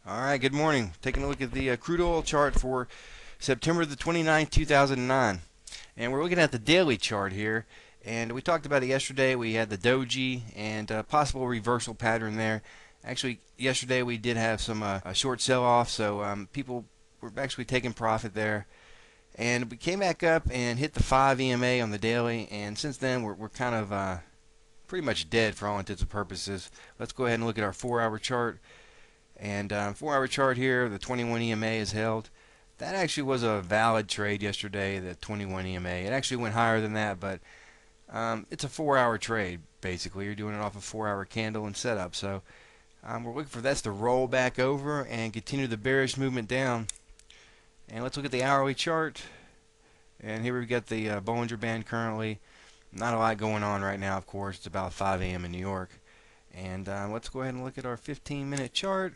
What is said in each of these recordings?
Alright, good morning. Taking a look at the crude oil chart for September the 29th, 2009. And we're looking at the daily chart here. And we talked about it yesterday. We had the doji and possible reversal pattern there. Actually, yesterday we did have some a short sell-off, so people were actually taking profit there. And we came back up and hit the 5 EMA on the daily. And since then, we're kind of pretty much dead for all intents and purposes. Let's go ahead and look at our 4-hour chart. And 4-hour chart here, the 21 EMA is held. That actually was a valid trade yesterday, the 21 EMA. It actually went higher than that, but it's a 4-hour trade, basically. You're doing it off a 4-hour candle and setup. So we're looking for that's to roll back over and continue the bearish movement down. And let's look at the hourly chart. And here we've got the Bollinger Band currently. Not a lot going on right now, of course. It's about 5 a.m. in New York. And let's go ahead and look at our 15-minute chart.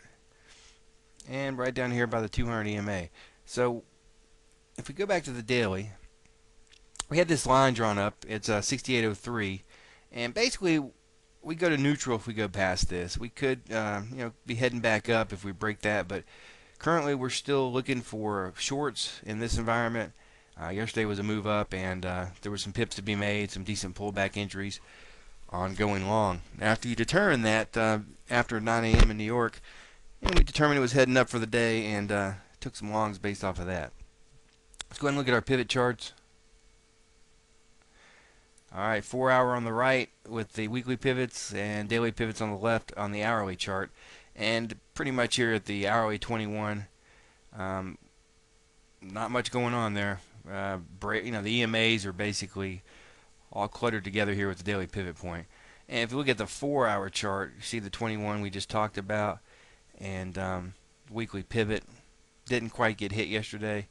And right down here by the 200 EMA. So if we go back to the daily, we had this line drawn up. It's 6803, and basically we go to neutral if we go past this. We could be heading back up if we break that, but currently we're still looking for shorts in this environment. Yesterday was a move up, and there were some pips to be made, some decent pullback entries on going long. After you determine that after 9 a.m. in New York, and we determined it was heading up for the day, and took some longs based off of that. Let's go ahead and look at our pivot charts. Alright, 4-hour on the right with the weekly pivots and daily pivots on the left on the hourly chart. And pretty much here at the hourly 21, not much going on there. The EMAs are basically all cluttered together here with the daily pivot point. And if you look at the 4-hour chart, you see the 21 we just talked about. And weekly pivot didn't quite get hit yesterday.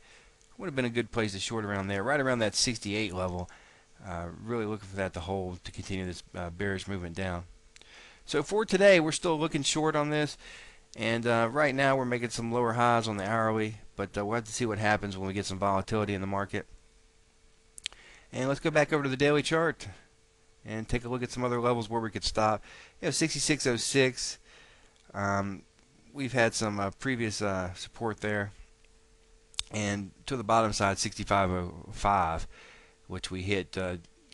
Would have been a good place to short around there, right around that 68 level. Really looking for that to hold to continue this bearish movement down. So for today, we're still looking short on this, and right now we're making some lower highs on the hourly, but we'll have to see what happens when we get some volatility in the market. And let's go back over to the daily chart and take a look at some other levels where we could stop. 6606. We've had some previous support there, and to the bottom side 6505, which we hit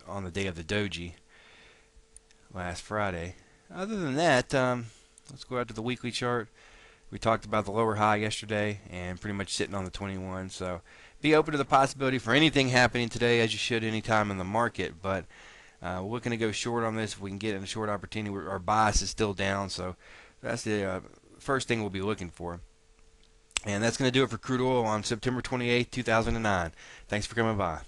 on the day of the doji last Friday. Other than that, let's go out to the weekly chart. We talked about the lower high yesterday and pretty much sitting on the 21, so be open to the possibility for anything happening today, as you should any time in the market, but we're looking to go short on this if we can get in a short opportunity. Our bias is still down, so that's the first thing we'll be looking for. And that's going to do it for crude oil on September 28th, 2009. Thanks for coming by.